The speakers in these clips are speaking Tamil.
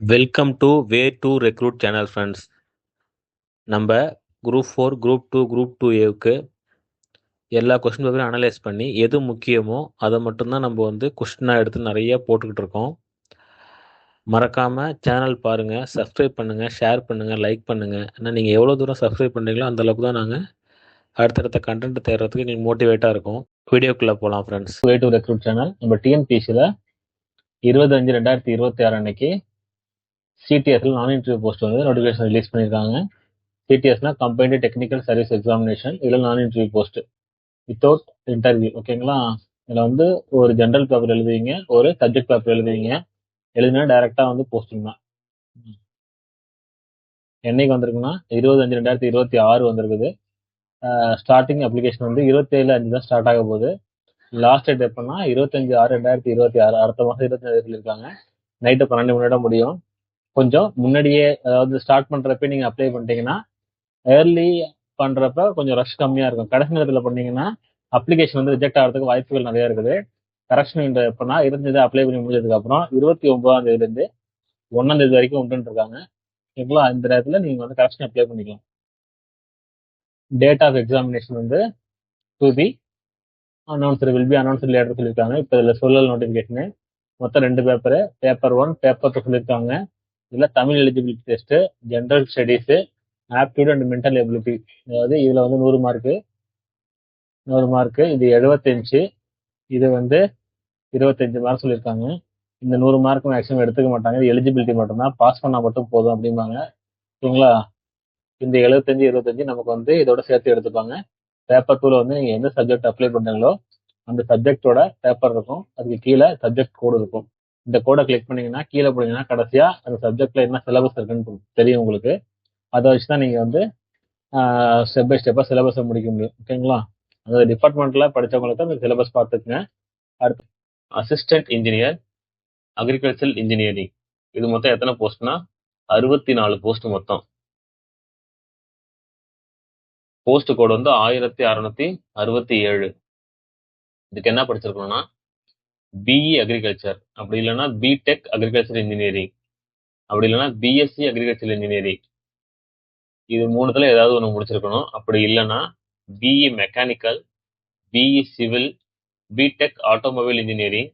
Welcome to way to recruit channel friends. நம்ம குரூப் 4, குரூப் 2 ஏவுக்கு எல்லா கொஸ்டின் பேப்பரையும் அனலைஸ் பண்ணி எது முக்கியமோ அதை மட்டும்தான் நம்ம கொஸ்டினாக எடுத்து நிறைய போட்டுக்கிட்டு இருக்கோம். மறக்காமல் சேனல் பாருங்கள், சப்ஸ்கிரைப் பண்ணுங்கள், ஷேர் பண்ணுங்கள், லைக் பண்ணுங்கள். ஏன்னா நீங்கள் எவ்வளோ தூரம் சப்ஸ்கிரைப் பண்ணுறீங்களோ அந்தளவுக்கு தான் நாங்கள் அடுத்தடுத்த கண்டென்ட் தேடுறதுக்கு நீங்கள் மோட்டிவேட்டாக இருக்கும். வீடியோக்குள்ளே போகலாம் friends. Way to recruit channel நம்ம டிஎன்பிசியில் 25/2026 அன்னைக்கு சிடிஎஸ்ல நான் இன்டர்வியூ போஸ்ட் நோட்டிஃபிகேஷன் ரிலீஸ் பண்ணியிருக்காங்க. சிடிஎஸ்னா கம்பைன்டு டெக்னிக்கல் சர்வீஸ் எக்ஸாமினேஷன். இதில் நான் இன்டர்வியூ போஸ்ட் வித்தவுட் இன்டர்வியூ. ஓகேங்களா? இதில் ஒரு ஜென்ரல் பேப்பர் எழுதுவீங்க, ஒரு சப்ஜெக்ட் பேப்பர் எழுதுவீங்க. எழுதினா டைரெக்டாக போஸ்டிங் தான். என்னைக்கு வந்திருக்குன்னா 20/5/2026 வந்திருக்குது. ஸ்டார்டிங் அப்ளிகேஷன் 27/5 தான் ஸ்டார்ட் ஆக போகுது. லாஸ்ட் டேட் எப்போன்னா 25/6/2026, அடுத்த மாதம் 25 சொல்லியிருக்காங்க. நைட்டு 12 மணியோட முடியும். கொஞ்சம் முன்னாடியே, அதாவது ஸ்டார்ட் பண்ணுறப்ப நீங்கள் அப்ளை பண்ணிட்டீங்கன்னா ஏர்லி பண்ணுறப்ப கொஞ்சம் ரஷ் கம்மியாக இருக்கும். கடைசி நேரத்தில் பண்ணீங்கன்னா அப்ளிகேஷன் ரிஜெக்ட் ஆகிறதுக்கு வாய்ப்புகள் நிறையா இருக்குது. கரெக்ஷன் எப்போனா 25 அப்ளை பண்ணி முடிஞ்சதுக்கப்புறம் 29ஆம் தேதியிலேருந்து 1ஆம் தேதி வரைக்கும் உண்டுன்னு இருக்காங்க. ஓகேங்களா? இந்த நேரத்தில் நீங்கள் கரெக்ஷன் அப்ளை பண்ணிக்கலாம். Date of examination to be announced, will be announced later சொல்லியிருக்காங்க. இப்போ இதில் சொல்லல் நோட்டிஃபிகேஷனு மொத்தம் 2 பேப்பரு, பேப்பர் 1, பேப்பர் 2 சொல்லியிருக்காங்க. இதில் Tamil eligibility test, general studies, aptitude and mental ability. அதாவது இதில் 100 மார்க்கு, இது 75, இது 25 மார்க் சொல்லியிருக்காங்க. இந்த 100 மார்க் மேக்ஸிமம் எடுத்துக்க மாட்டாங்க. இது எலிஜிபிலிட்டி மட்டும்தான், பாஸ் பண்ணால் மட்டும் போதும் அப்படிம்பாங்க. ஓகேங்களா? இந்த 75, 25 நமக்கு இதோட சேர்த்து எடுத்துப்பாங்க. பேப்பர் 2ல நீங்கள் எந்த சப்ஜெக்ட் அப்ளை பண்ணுறீங்களோ அந்த சப்ஜெக்டோட பேப்பர் இருக்கும். அதுக்கு கீழே சப்ஜெக்ட் கோடு இருக்கும். இந்த கோடை கிளிக் பண்ணீங்கன்னா கீழே போனீங்கன்னா கடைசியாக அந்த சப்ஜெக்ட்ல என்ன சிலபஸ் இருக்குன்னு தெரியும் உங்களுக்கு. அதை வச்சு தான் நீங்கள் ஸ்டெப் பை ஸ்டெப்பாக சிலபஸை முடிக்க முடியும். ஓகேங்களா? அந்த டிபார்ட்மெண்ட்டில் படித்தவங்களுக்கு அந்த சிலபஸ் பார்த்துக்குங்க. அடுத்து அசிஸ்டன்ட் இன்ஜினியர் அக்ரிகல்ச்சரல் இன்ஜினியரிங். இது மொத்தம் எத்தனை போஸ்ட்னா 64 போஸ்ட் மொத்தம். போஸ்ட் கோடு 1667. இதுக்கு என்ன படிச்சிருக்கணும்னா பிஇ அக்ரிகல்ச்சர், அப்படி இல்லைன்னா பிடெக் அக்ரிகல்ச்சர் இன்ஜினியரிங், அப்படி இல்லைன்னா பிஎஸ்சி அக்ரிகல்ச்சர் இன்ஜினியரிங். இது 3த்துல ஏதாவது ஒன்று முடிச்சிருக்கணும். அப்படி இல்லைன்னா BE mechanical, BE civil, BTech automobile engineering,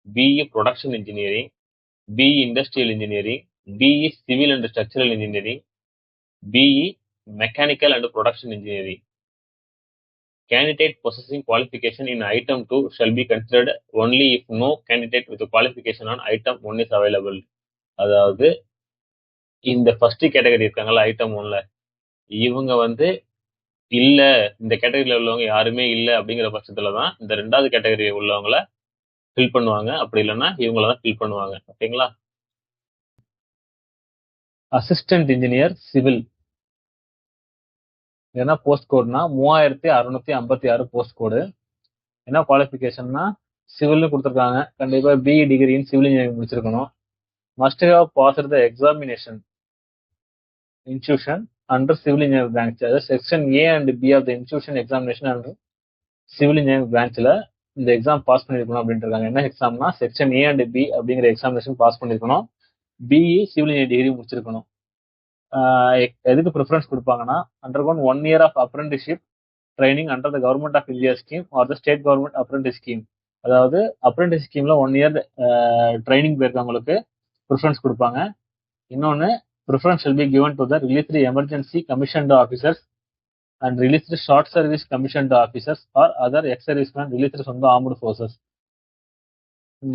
BE production engineering, BE industrial engineering, BE civil and structural engineering, BE mechanical and production engineering. Candidate possessing qualification in item 2 shall be considered only if no candidate with qualification on item 1 is available. அதாவது இந்த ஃபர்ஸ்ட் கேட்டகரி இருக்காங்கல்ல ஐட்டம் 1ல, இவங்க இல்ல, இந்த கேட்டகரியில உள்ளவங்க யாருமே இல்லை அப்படிங்கிற பட்சத்துல தான் இந்த 2வது கேட்டகரி உள்ளவங்கள ஃபில் பண்ணுவாங்க. அப்படி இல்லைன்னா இவங்கள தான் ஃபில் பண்ணுவாங்க. ஓகேங்களா? அசிஸ்டன்ட் இன்ஜினியர் சிவில் என்ன போஸ்ட் கோட்னா 3656 போஸ்ட் கோடு. என்ன குவாலிஃபிகேஷன்னா சிவில்னு கொடுத்துருக்காங்க. கண்டிப்பா BE degree in civil engineering முடிச்சிருக்கணும். Must have passed the examination institution under civil engineering branch. அதாவது section A and B of the institution examination under civil engineering பிரான்ச்ல இந்த எக்ஸாம் பாஸ் பண்ணிருக்கணும் அப்படின்னு இருக்காங்க. என்ன எக்ஸாம்னா செக்ஷன் ஏ அண்ட் பி அப்படிங்கிற எக்ஸாமினேஷன் பாஸ் பண்ணிருக்கணும். பிஇ சிவில் இன்ஜினியரிங் டிகிரி முடிச்சிருக்கணும். எதுக்கு preference கொடுப்பாங்கன்னா undergone 1 year of apprenticeship training under the government of India scheme or the state government apprentice scheme. அதாவது அப்ரெண்டிஸ் ஸ்கீம்ல 1 year ட்ரைனிங் போயிருக்கவங்களுக்கு ப்ரிஃபரன்ஸ் கொடுப்பாங்க. இன்னொன்று, preference will be given to the released emergency commissioned officers and released short service commissioned officers or other ex servicemen released from the armed forces.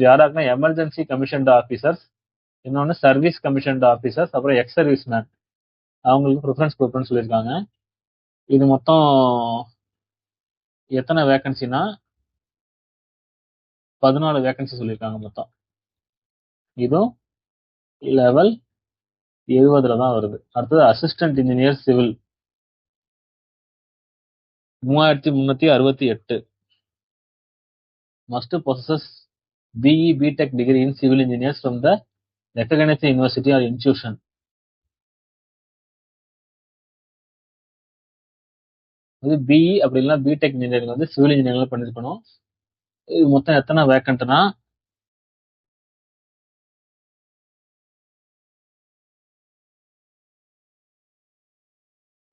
யாராருக்குன்னா எமர்ஜென்சி கமிஷன்டு ஆஃபீஸர்ஸ், இன்னொன்று சர்வீஸ் கமிஷன்டு ஆஃபீஸர்ஸ், அப்புறம் எக்ஸ் சர்வீஸ்மேன், அவங்களுக்கு ப்ரிஃபரன்ஸ் கொடுப்பேன்னு சொல்லியிருக்காங்க. இது மொத்தம் எத்தனை வேகன்சினா 14 வேகன்சி சொல்லியிருக்காங்க மொத்தம். இதுவும் லெவல் 70ல தான் வருது. அடுத்தது assistant engineer civil 3368. Must possess BE BTech degree in civil engineers from the recognised university or institution. இது பிஇ அப்படி இல்லைன்னா பிடெக் இன்ஜினியரிங் சிவில் இன்ஜினியரிங் பண்ணிருக்கணும். இது மொத்தம் எத்தனை வேக்கண்ட்னா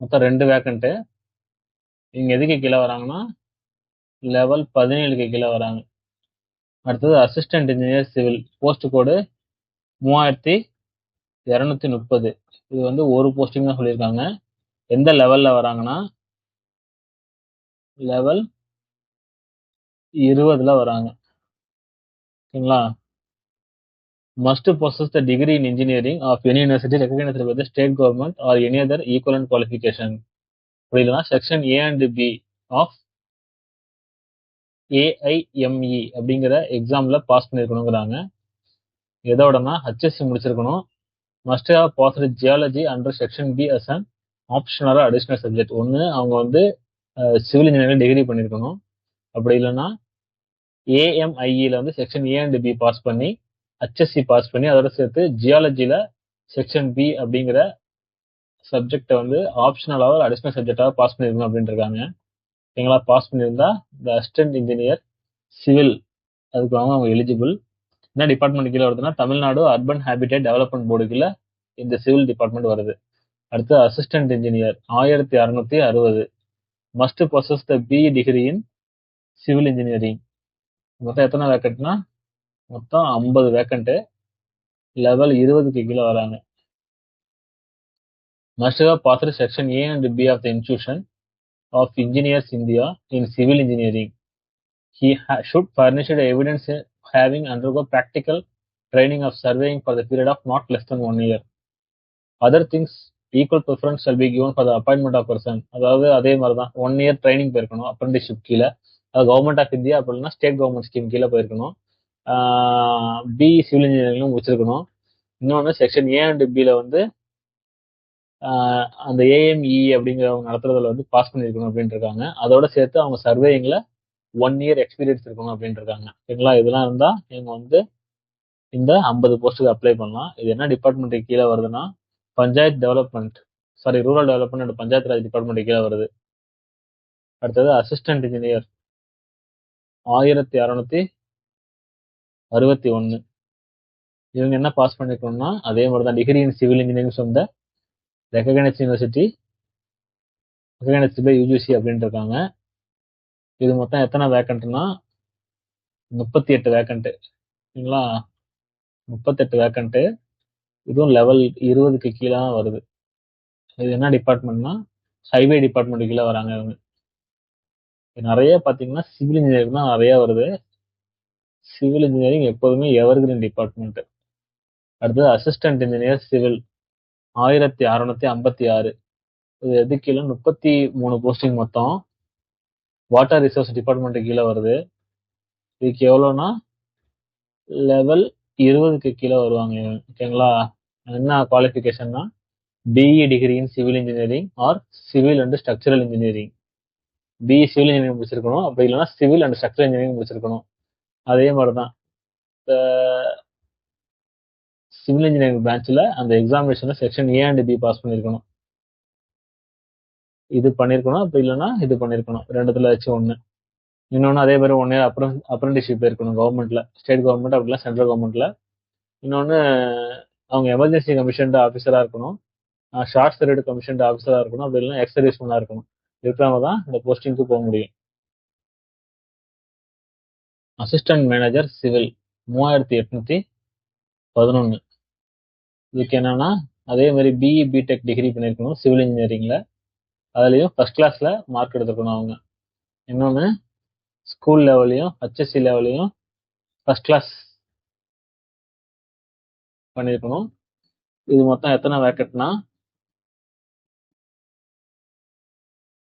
மொத்தம் 2 வேக்கண்ட்டு. இவங்க எதுக்கு கீழே வராங்கன்னா லெவல் 17க்கு கீழே வராங்க. அடுத்தது அசிஸ்டன்ட் இன்ஜினியர் சிவில் போஸ்ட் கோடு 3230. இது வந்து ஒரு போஸ்டிங் தான் சொல்லியிருக்காங்க. எந்த லெவல்ல வராங்கன்னா லெவல் 20ல வராங்க. ஓகேங்களா? Must possess the degree in engineering of any university recognized by the state government or any other equivalent qualification. அப்படி இல்லைன்னா section A and B of AIME அப்படிங்கிற எக்ஸாம்ல பாஸ் பண்ணிருக்கணுங்கிறாங்க. எதோடனா HSC முடிச்சிருக்கணும். Must have passed geology under section B as an optional additional subject. ஒன்று அவங்க வந்து சிவில் இன்ஜினியரிங் டிகிரி பண்ணியிருக்கணும். அப்படி இல்லைன்னா AMIEல வந்து section A and B pass பண்ணி HSC பாஸ் பண்ணி அதோட சேர்த்து ஜியாலஜில செக்ஷன் பி அப்படிங்கிற சப்ஜெக்டை வந்து ஆப்ஷனலாக அடிஷனல் சப்ஜெக்டாக பாஸ் பண்ணிருக்கணும் அப்படின்னு இருக்காங்க. ஓகேங்களா? பாஸ் பண்ணியிருந்தா இந்த அசிஸ்டன்ட் இன்ஜினியர் சிவில் அதுக்கு அவங்க எலிஜிபிள். என்ன டிபார்ட்மெண்ட் கீழே வருதுன்னா Tamil Nadu urban habitat development board கீழே இந்த சிவில் டிபார்ட்மெண்ட் வருது. அடுத்து assistant engineer 1660. Must possess the BE degree in civil engineering. மொத்தம் எத்தனை வேக்கண்ட்னா மொத்தம் 50 வேக்கண்ட். லெவல் 20க்கு கீழே வராங்க. Must have passed section A and B of the institution of engineers India in civil engineering. He should furnish the evidence having undergo practical training of surveying for the period of not less than 1 year. Other things equal preference shall be given for the appointment of person. அதாவது அதே மாதிரி தான் 1 year ட்ரைனிங் போயிருக்கணும் அப்ரெண்டிஸ்ஷிப் கீழே. அது கவர்மெண்ட் ஆஃப் இந்தியா அப்படின்னா ஸ்டேட் கவர்மெண்ட் ஸ்கீம் கீழே போயிருக்கணும். BE சிவில் இன்ஜினியரிங்லும் முடிச்சிருக்கணும். இன்னொன்று செக்ஷன் ஏ அண்ட் பியில் வந்து அந்த AME அப்படிங்கிறவங்க நடத்துறதுல வந்து பாஸ் பண்ணியிருக்கணும் அப்படின்ட்டு இருக்காங்க. அதோட சேர்த்து அவங்க சர்வேயிங்ல 1 year எக்ஸ்பீரியன்ஸ் இருக்கணும் அப்படின்னு இருக்காங்க. ஓகேங்களா? இதெல்லாம் இருந்தா இவங்க வந்து இந்த 50 போஸ்ட்டுக்கு அப்ளை பண்ணலாம். இது என்ன டிபார்ட்மெண்ட்டுக்கு கீழே வருதுன்னா panchayat development rural development and panchayat Raj டிபார்ட்மெண்ட்டுக்கு கீழே வருது. அடுத்தது அசிஸ்டன்ட் இன்ஜினியர் 1661. இவங்க என்ன பாஸ் பண்ணிருக்கணும்னா அதே மாதிரி தான் டிகிரி இன் சிவில் இன்ஜினியரிங் சொந்த recognised university recognised by UGC அப்படின்ட்டு இருக்காங்க. இது மொத்தம் எத்தனை வேக்கண்ட்னா 38 வேக்கண்ட். ஓகேங்களா? 38 வேக்கண்ட். இதுவும் லெவல் 20க்கு கீழே தான் வருது. இது என்ன டிபார்ட்மெண்ட்னா ஹைவே டிபார்ட்மெண்ட் கீழே வராங்க இவங்க. நிறைய பார்த்தீங்கன்னா சிவில் இன்ஜினியரிங் தான் நிறைய வருது. சிவில் இன்ஜினியரிங் எப்போதுமே எவர்கிரீன் டிபார்ட்மெண்ட். அடுத்தது அசிஸ்டன்ட் இன்ஜினியர் சிவில் 1656. இது எது கீழே 33 போஸ்டிங் மொத்தம். வாட்டர் ரிசோர்ஸ் டிபார்ட்மெண்ட் கீழே வருது. இதுக்கு எவ்வளோனா லெவல் 20க்கு கீழே வருவாங்க. ஓகேங்களா? என்ன குவாலிஃபிகேஷன்னா BE degree in civil engineering or civil and structural engineering. BE civil engineering முடிச்சிருக்கணும். அப்படி இல்லைன்னா சிவில் அண்ட் ஸ்ட்ரக்சரல் இன்ஜினியரிங் முடிச்சிருக்கணும். அதே மாதிரி தான் சிவில் இன்ஜினியரிங் பிரான்ச்சில் அந்த எக்ஸாமினேஷன்ல section A and B pass பண்ணியிருக்கணும். இது பண்ணியிருக்கணும். அப்படி இல்லைன்னா இது பண்ணியிருக்கணும். ரெண்டுத்துல வச்சு ஒன்று. இன்னொன்று அதே மாதிரி 1 year அப்ரெண்டிஸ்ஷிப் இருக்கணும் கவர்மெண்ட்ல, ஸ்டேட் கவர்மெண்ட் அப்படிலாம் சென்ட்ரல் கவர்மெண்ட்ல. இன்னொன்று அவங்க எமர்ஜென்சி கமிஷன்ட் ஆஃபீஸராக இருக்கணும், ஷார்ட் சர்வீட் கமிஷன்ட் ஆஃபீஸராக இருக்கணும், அப்படி இல்லைன்னா எக்ஸ் சர்வீஸ்மேனாக இருக்கணும். இருக்கிறவங்க தான் இந்த போஸ்டிங்க்கு போக முடியும். Assistant manager civil 3811. இதுக்கு என்னன்னா அதே மாதிரி BE BTech டிகிரி பண்ணியிருக்கணும் சிவில் இன்ஜினியரிங்ல. அதுலேயும் ஃபர்ஸ்ட் கிளாஸ்ல மார்க் எடுத்துருக்கணும் அவங்க. இன்னொன்று ஸ்கூல் லெவல்லையும் HSC லெவல்லையும் ஃபர்ஸ்ட் கிளாஸ் பண்ணியிருக்கணும். இது மொத்தம் எத்தனை வேக்கண்ட்னா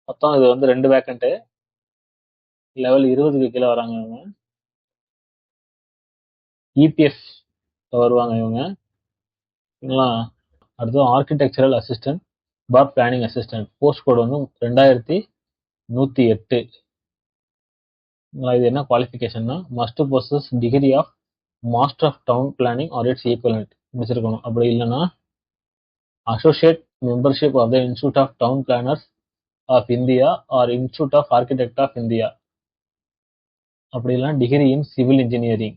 மொத்தம் இது வந்து 2 வேக்கண்ட். லெவல் 20க்கு கீழே வராங்க இவங்க. EPF வருவாங்க இவங்க. ஓகேங்களா? அடுத்து architectural assistant for planning assistant post code வந்து 2108. இது என்ன குவாலிஃபிகேஷன்னா must possess degree of master of town planning or its equivalent முடிச்சிருக்கணும். அப்படி இல்லைன்னா associate membership of the institute of town planners of India or institute of architect of India. அப்படி இல்லைன்னா degree in civil engineering,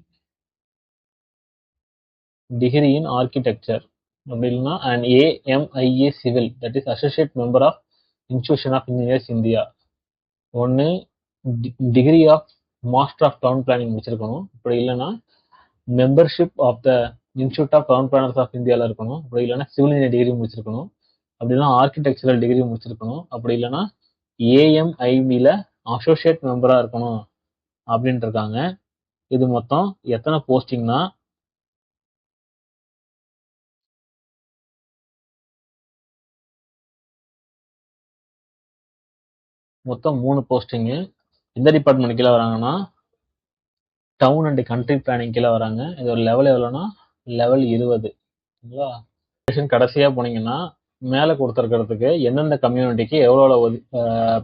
degree in architecture, அப்படி இல்லைன்னா and AMIA civil that is associate member of institution of engineers India. ஒன்று degree of master of town planning முடிச்சிருக்கணும். அப்படி இல்லைன்னா membership of the institute of town planners of இந்தியாவில் இருக்கணும். அப்படி இல்லைன்னா சிவில் இன்ஜினியர் டிகிரி முடிச்சிருக்கணும். அப்படி இல்லைன்னா ஆர்கிடெக்சரல் டிகிரி முடிச்சிருக்கணும். அப்படி இல்லைன்னா ஏஎம்ஐபியில் அசோசியேட் மெம்பராக இருக்கணும் அப்படின்ட்டு இருக்காங்க. இது மொத்தம் எத்தனை போஸ்டிங்னா மொத்தம் 3 போஸ்டிங்கு. எந்த டிபார்ட்மெண்ட் கீழே வராங்கன்னா டவுன் அண்ட் கண்ட்ரி பிளானிங் கீழே வராங்க. இதோட லெவல் எவ்வளோனா லெவல் 20. கடைசியாக போனீங்கன்னா மேலே கொடுத்துருக்கிறதுக்கு எந்தெந்த கம்யூனிட்டிக்கு எவ்வளோ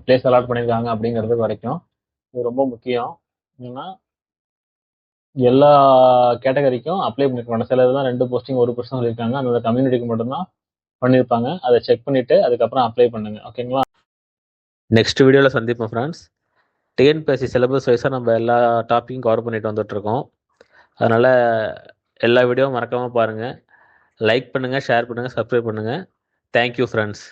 பிளேஸ் அலாட் பண்ணியிருக்காங்க அப்படிங்கிறது வரைக்கும் இது ரொம்ப முக்கியம். ஏன்னா எல்லா கேட்டகரிக்கும் அப்ளை பண்ணிருக்காங்க. சில இதெல்லாம் 2 போஸ்டிங் 1 போஸ்டிங் சொல்லியிருக்காங்க. அந்த கம்யூனிட்டிக்கு மட்டும்தான் பண்ணியிருப்பாங்க. அதை செக் பண்ணிட்டு அதுக்கப்புறம் அப்ளை பண்ணுங்க. ஓகேங்களா? நெக்ஸ்ட் வீடியோவில் சந்திப்போம் ஃப்ரெண்ட்ஸ். டிஎன்பிஎஸ்சி சிலபஸ் வைஸாக நம்ம எல்லா டாப்பிக்கும் கவர் பண்ணிட்டு வந்துட்டுருக்கோம். அதனால் எல்லா வீடியோவும் மறக்காமல் பாருங்கள். லைக் பண்ணுங்கள், ஷேர் பண்ணுங்கள், சப்ஸ்கிரைப் பண்ணுங்கள். Thank you friends.